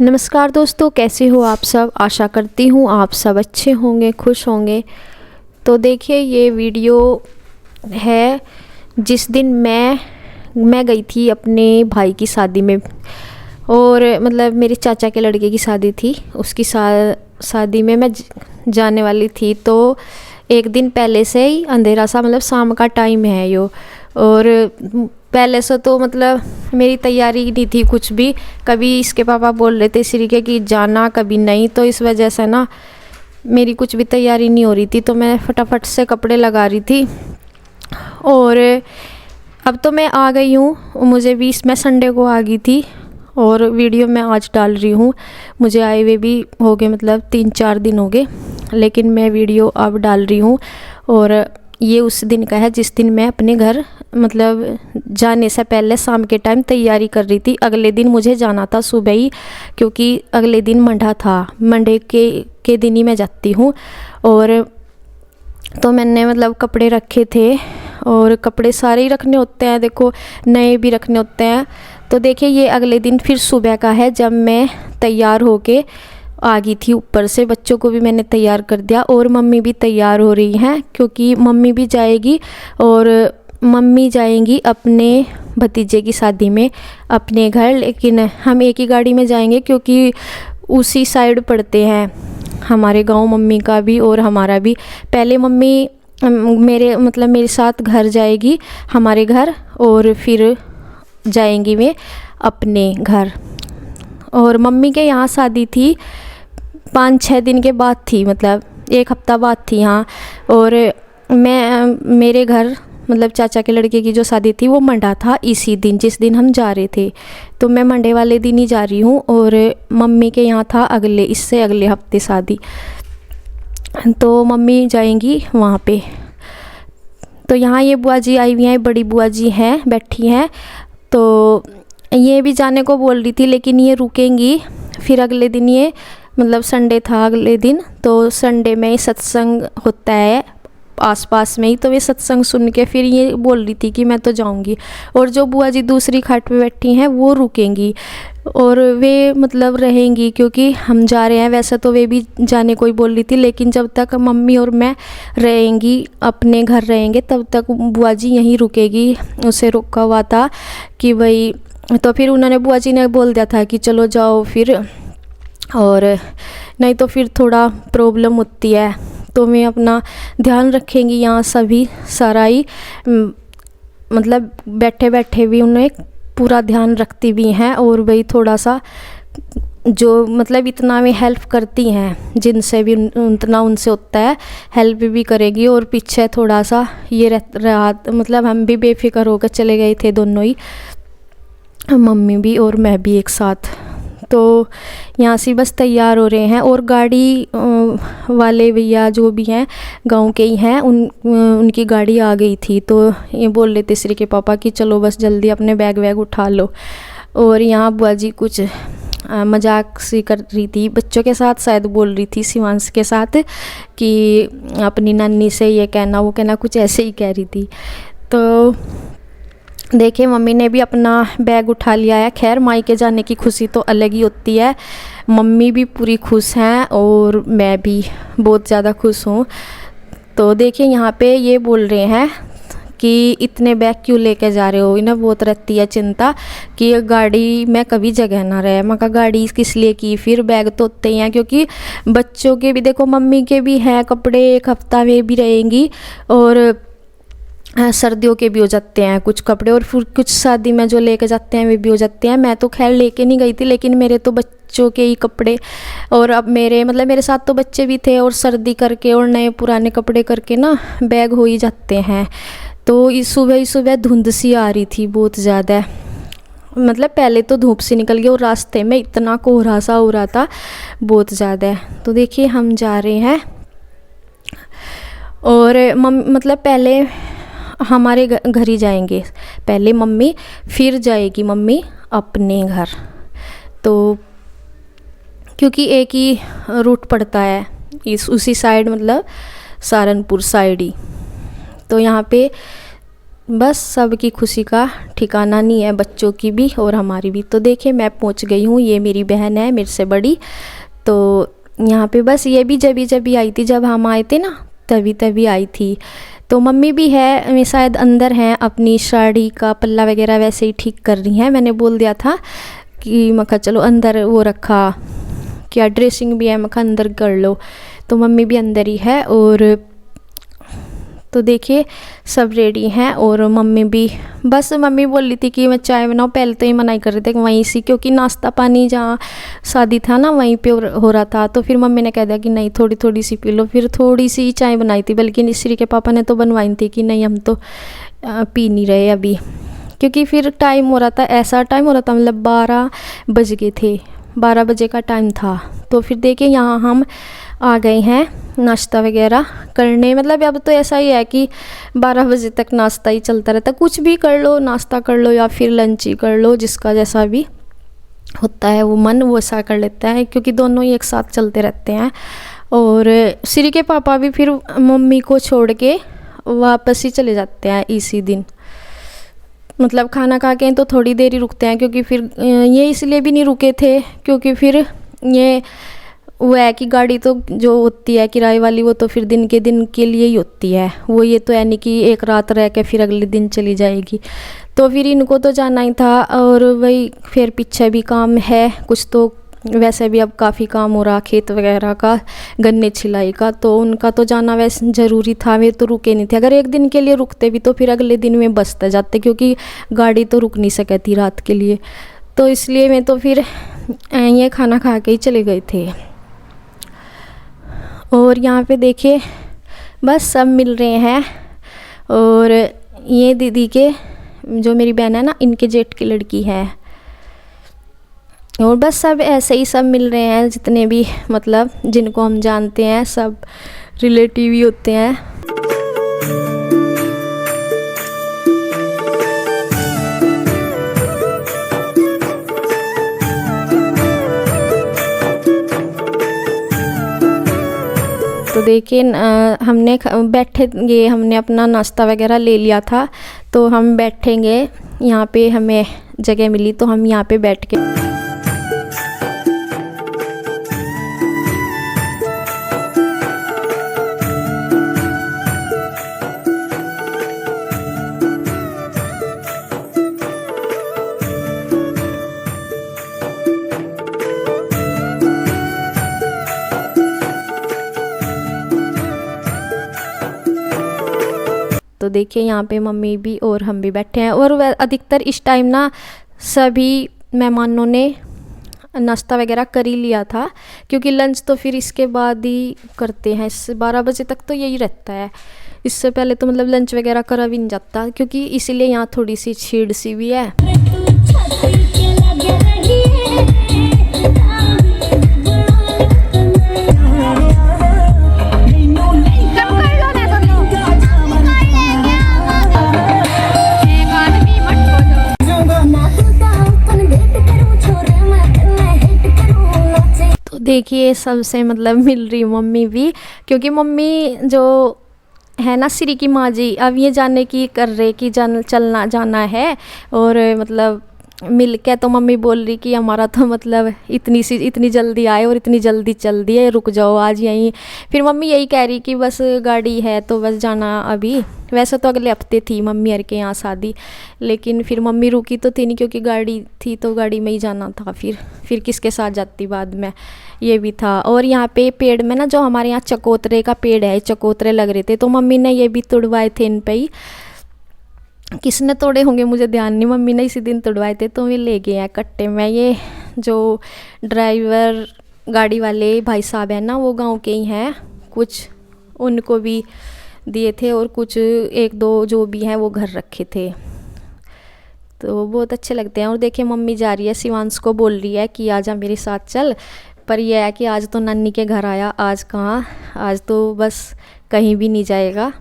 नमस्कार दोस्तों, कैसे हो आप सब। आशा करती हूँ आप सब अच्छे होंगे, खुश होंगे। तो देखिए, ये वीडियो है जिस दिन मैं गई थी अपने भाई की शादी में। और मतलब मेरे चाचा के लड़के की शादी थी, उसकी शादी में मैं जाने वाली थी। तो एक दिन पहले से ही अंधेरा सा, मतलब शाम का टाइम है यो। और पहले से तो मतलब मेरी तैयारी नहीं थी कुछ भी। कभी इसके पापा बोल रहे थे श्री के कि जाना, कभी नहीं। तो इस वजह से ना मेरी कुछ भी तैयारी नहीं हो रही थी। तो मैं फटाफट से कपड़े लगा रही थी। और अब तो मैं आ गई हूँ, मुझे भी मैं संडे को आ गई थी और वीडियो मैं आज डाल रही हूँ। मुझे आए हुए भी हो गए, मतलब 3-4 दिन हो गए, लेकिन मैं वीडियो अब डाल रही हूँ। और ये उस दिन का है जिस दिन मैं अपने घर मतलब जाने से पहले शाम के टाइम तैयारी कर रही थी। अगले दिन मुझे जाना था सुबह ही, क्योंकि अगले दिन मंडा था। मंडे के दिन ही मैं जाती हूँ। और तो मैंने मतलब कपड़े रखे थे, और कपड़े सारे ही रखने होते हैं, देखो नए भी रखने होते हैं। तो देखिए, ये अगले दिन फिर सुबह का है जब मैं तैयार होके आ गई थी ऊपर से। बच्चों को भी मैंने तैयार कर दिया और मम्मी भी तैयार हो रही हैं, क्योंकि मम्मी भी जाएगी। और मम्मी जाएंगी अपने भतीजे की शादी में अपने घर, लेकिन हम एक ही गाड़ी में जाएंगे क्योंकि उसी साइड पड़ते हैं हमारे गांव, मम्मी का भी और हमारा भी। पहले मम्मी मेरे साथ घर जाएगी, हमारे घर, और फिर जाएंगी वे अपने घर। और मम्मी के यहाँ शादी थी 5-6 दिन के बाद थी, मतलब 1 हफ्ता बाद थी यहाँ। और मेरे घर मतलब चाचा के लड़के की जो शादी थी वो मंडा था इसी दिन जिस दिन हम जा रहे थे। तो मैं मंडे वाले दिन ही जा रही हूँ, और मम्मी के यहाँ था इससे अगले हफ्ते शादी। तो मम्मी जाएंगी वहाँ पे। तो यहाँ ये बुआ जी आई हुई हैं, बड़ी बुआ जी हैं, बैठी हैं। तो ये भी जाने को बोल रही थी, लेकिन ये रुकेंगी फिर अगले दिन। ये मतलब संडे था अगले दिन, तो संडे में सत्संग होता है आसपास में ही। तो वे सत्संग सुन के फिर ये बोल रही थी कि मैं तो जाऊंगी। और जो बुआ जी दूसरी खाट पे बैठी हैं वो रुकेंगी, और वे मतलब रहेंगी क्योंकि हम जा रहे हैं। वैसे तो वे भी जाने को ही बोल रही थी, लेकिन जब तक मम्मी और मैं रहेंगी, अपने घर रहेंगे, तब तक बुआ जी यहीं रुकेगी। उसे रोका हुआ था कि भाई, तो फिर उन्होंने, बुआ जी ने बोल दिया था कि चलो जाओ फिर, और नहीं तो फिर थोड़ा प्रॉब्लम होती है। तो मैं अपना ध्यान रखेंगी यहाँ सभी सारा ही, मतलब बैठे बैठे भी उन्हें पूरा ध्यान रखती भी हैं। और वही थोड़ा सा जो मतलब इतना में हेल्प करती हैं, जिनसे भी उतना उनसे होता है हेल्प भी करेगी। और पीछे थोड़ा सा ये रहा, मतलब हम भी बेफिक्र होकर चले गए थे दोनों ही, मम्मी भी और मैं भी एक साथ। तो यहाँ से बस तैयार हो रहे हैं, और गाड़ी वाले भैया जो भी हैं गांव के ही हैं, उनकी गाड़ी आ गई थी। तो ये बोल रहे थे श्री के पापा कि चलो बस जल्दी अपने बैग वैग उठा लो। और यहाँ बुआ जी कुछ मजाक सी कर रही थी बच्चों के साथ, शायद बोल रही थी शिवांश के साथ कि अपनी नानी से ये कहना वो कहना, कुछ ऐसे ही कह रही थी। तो देखिए, मम्मी ने भी अपना बैग उठा लिया है। खैर, मायके जाने की खुशी तो अलग ही होती है। मम्मी भी पूरी खुश हैं और मैं भी बहुत ज़्यादा खुश हूँ। तो देखिए, यहाँ पे ये बोल रहे हैं कि इतने बैग क्यों लेके जा रहे हो। इन्हें बहुत रहती है चिंता कि गाड़ी में कभी जगह ना रहे। मैं कहा गाड़ी किस लिए की, फिर बैग तो होते ही हैं, क्योंकि बच्चों के भी देखो, मम्मी के भी हैं कपड़े, 1 हफ्ता वे भी रहेंगी, और सर्दियों के भी हो जाते हैं कुछ कपड़े, और फिर कुछ शादी में जो लेके जाते हैं वे भी हो जाते हैं। मैं तो खैर लेके नहीं गई थी, लेकिन मेरे तो बच्चों के ही कपड़े, और अब मेरे साथ तो बच्चे भी थे, और सर्दी करके और नए पुराने कपड़े करके ना बैग हो ही जाते हैं। तो इस सुबह धुंध सी आ रही थी बहुत ज़्यादा, मतलब पहले तो धूप सी निकल गई और रास्ते में इतना कोहरा सा हो रहा था बहुत ज़्यादा। तो देखिए, हम जा रहे हैं, और मतलब पहले हमारे घर ही जाएंगे, पहले मम्मी, फिर जाएगी मम्मी अपने घर। तो क्योंकि एक ही रूट पड़ता है उसी साइड, मतलब सहारनपुर साइड ही। तो यहाँ पे बस सबकी खुशी का ठिकाना नहीं है, बच्चों की भी और हमारी भी। तो देखिए मैं पहुंच गई हूँ, ये मेरी बहन है मेरे से बड़ी। तो यहाँ पे बस ये भी जब आई थी, जब हम आए थे ना तभी आई थी। तो मम्मी भी है, मैं शायद अंदर हैं, अपनी साड़ी का पल्ला वगैरह वैसे ही ठीक कर रही हैं। मैंने बोल दिया था कि मखा चलो अंदर वो रखा क्या ड्रेसिंग भी है, मखा अंदर कर लो। तो मम्मी भी अंदर ही है। और तो देखिए सब रेडी हैं और मम्मी भी, बस मम्मी बोल रही थी कि मैं चाय बनाऊँ, पहले तो ये मनाही कर रहे थे वहीं से, क्योंकि नाश्ता पानी जहाँ शादी था ना वहीं पे हो रहा था। तो फिर मम्मी ने कह दिया कि नहीं थोड़ी थोड़ी सी पी लो। फिर थोड़ी सी चाय बनाई थी, बल्कि निश्री के पापा ने तो बनवाई थी कि नहीं हम तो पी नहीं रहे अभी, क्योंकि फिर टाइम हो रहा था, ऐसा टाइम हो रहा था, मतलब 12 बज गए थे, 12 बजे का टाइम था। तो फिर देखिए यहाँ हम आ गए हैं नाश्ता वगैरह करने। मतलब अब तो ऐसा ही है कि 12 बजे तक नाश्ता ही चलता रहता, कुछ भी कर लो, नाश्ता कर लो या फिर लंच ही कर लो, जिसका जैसा भी होता है वो मन वो ऐसा कर लेता है, क्योंकि दोनों ही एक साथ चलते रहते हैं। और श्री के पापा भी फिर मम्मी को छोड़ के वापस ही चले जाते हैं इसी दिन। मतलब खाना खा के तो थोड़ी देर ही रुकते हैं, क्योंकि फिर ये इसलिए भी नहीं रुके थे क्योंकि फिर ये वो है कि गाड़ी तो जो होती है किराए वाली वो तो फिर दिन के लिए ही होती है, वो ये तो है नहीं कि एक रात रह के फिर अगले दिन चली जाएगी। तो फिर इनको तो जाना ही था। और वही फिर पीछे भी काम है कुछ, तो वैसे भी अब काफ़ी काम हो रहा खेत वगैरह का, गन्ने छिलाई का, तो उनका तो जाना वैसे ज़रूरी था। वे तो रुके नहीं थे, अगर एक दिन के लिए रुकते भी तो फिर अगले दिन में बसते जाते, क्योंकि गाड़ी तो रुक नहीं सकी थी रात के लिए। तो इसलिए मैं तो फिर ये खाना खा के ही चले गए थे। और यहाँ पे देखिए बस सब मिल रहे हैं। और ये दीदी के जो मेरी बहन है ना, इनके जेठ की लड़की है। और बस सब ऐसे ही सब मिल रहे हैं, जितने भी मतलब जिनको हम जानते हैं, सब रिलेटिव ही होते हैं। तो देखिए हमने बैठेंगे, हमने अपना नाश्ता वगैरह ले लिया था, तो हम बैठेंगे यहाँ पे, हमें जगह मिली तो हम यहाँ पे बैठ के तो देखिए यहाँ पे मम्मी भी और हम भी बैठे हैं। और अधिकतर इस टाइम ना सभी मेहमानों ने नाश्ता वगैरह कर ही लिया था, क्योंकि लंच तो फिर इसके बाद ही करते हैं, इससे 12 बजे तक तो यही रहता है। इससे पहले तो मतलब लंच वगैरह करा भी नहीं जाता, क्योंकि इसीलिए यहाँ थोड़ी सी छीड़ सी भी है। देखिए सबसे मतलब मिल रही मम्मी भी, क्योंकि मम्मी जो है ना श्री की माँ जी, अब ये जानने की कर रहे कि चलना जाना है। और मतलब मिल के तो मम्मी बोल रही कि हमारा तो मतलब इतनी जल्दी आए और इतनी जल्दी चल दिए, रुक जाओ आज यहीं। फिर मम्मी यही कह रही कि बस गाड़ी है तो बस जाना अभी। वैसे तो अगले हफ्ते थी मम्मी अर के यहाँ शादी, लेकिन फिर मम्मी रुकी तो थी नहीं, क्योंकि गाड़ी थी तो गाड़ी में ही जाना था। फिर किसके साथ जाती बाद में, ये भी था। और यहाँ पे पेड़ में ना, जो हमारे यहाँ चकोतरे का पेड़ है, चकोतरे लग रहे थे, तो मम्मी ने ये भी तुड़वाए थे इन पे ही। किसने तोड़े होंगे मुझे ध्यान नहीं, मम्मी ने इसी दिन तुड़वाए थे, तो वे ले गए हैं कट्टे में। ये जो ड्राइवर गाड़ी वाले भाई साहब हैं ना, वो गांव के ही हैं, कुछ उनको भी दिए थे और कुछ एक दो जो भी हैं वो घर रखे थे, तो बहुत अच्छे लगते हैं। और देखिए मम्मी जा रही है, शिवांश को बोल रही है कि आजा मेरे साथ चल, पर यह है कि आज तो नानी के घर आया, आज कहाँ, आज तो बस कहीं भी नहीं जाएगा।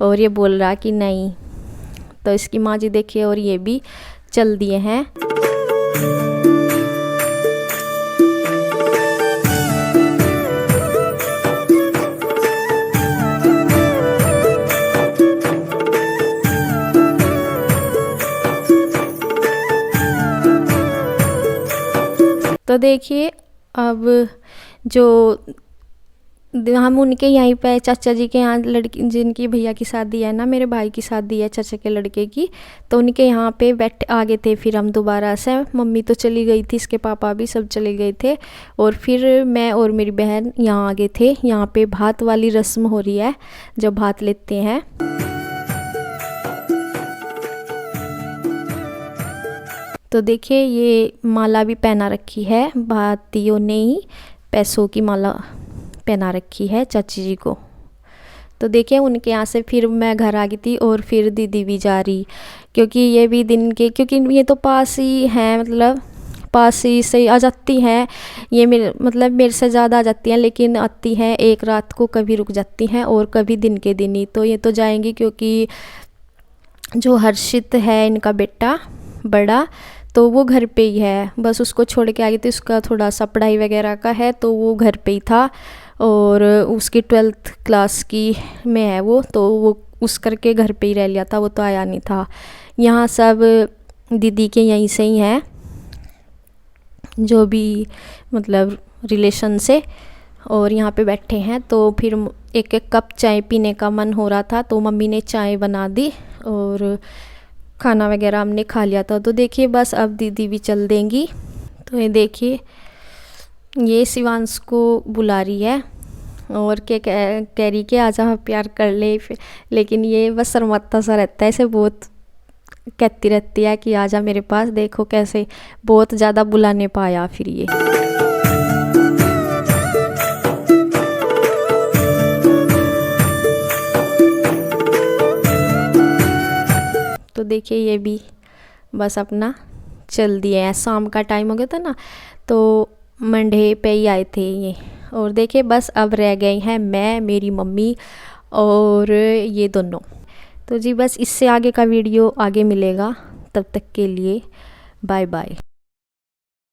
और ये बोल रहा कि नहीं, तो इसकी माँ जी देखिए और ये भी चल दिए हैं। तो देखिए अब जो हम उनके यहीं पे चाचा जी के यहाँ लड़की जिनकी भैया की शादी है ना, मेरे भाई की शादी है चाचा के लड़के की, तो उनके यहाँ पे बैठ आ गए थे। फिर हम दोबारा से, मम्मी तो चली गई थी, इसके पापा भी सब चले गए थे, और फिर मैं और मेरी बहन यहाँ आ गए थे। यहाँ पे भात वाली रस्म हो रही है, जब भात लेते हैं। तो देखिए ये माला भी पहना रखी है, भातियों ने ही पैसों की माला पहना रखी है चाची जी को। तो देखिए उनके यहाँ से फिर मैं घर आ गई थी, और फिर दीदी भी जा रही, क्योंकि ये भी दिन के, क्योंकि ये तो पास ही हैं, मतलब पास ही से आ जाती हैं। ये मेरे से ज़्यादा आ जाती हैं, लेकिन आती हैं एक रात को, कभी रुक जाती हैं और कभी दिन के दिन ही। तो ये तो जाएंगी, क्योंकि जो हर्षित है इनका बेटा बड़ा, तो वो घर पे ही है, बस उसको छोड़ के आ गई थी। उसका थोड़ा सा पढ़ाई वगैरह का है, तो वो घर पे ही था, और उसकी 12th क्लास की में है वो, तो वो उस करके घर पे ही रह लिया था, वो तो आया नहीं था। यहाँ सब दीदी के यहीं से ही हैं, जो भी मतलब रिलेशन से, और यहाँ पे बैठे हैं। तो फिर एक एक कप चाय पीने का मन हो रहा था, तो मम्मी ने चाय बना दी, और खाना वगैरह हमने खा लिया था। तो देखिए बस अब दीदी भी चल देंगी। तो ये देखिए ये शिवांश को बुला रही है, और क्या कह रही कि आजा प्यार कर ले, लेकिन ये बस शर्माता सा रहता है, इसे बहुत कहती रहती है कि आजा मेरे पास। देखो कैसे बहुत ज़्यादा बुलाने पाया फिर ये। तो देखिए ये भी बस अपना चल दिए हैं। शाम का टाइम हो गया था ना, तो मंडे पे ही आए थे ये। और देखिए बस अब रह गए हैं मैं, मेरी मम्मी और ये दोनों। तो जी बस इससे आगे का वीडियो आगे मिलेगा, तब तक के लिए बाय बाय।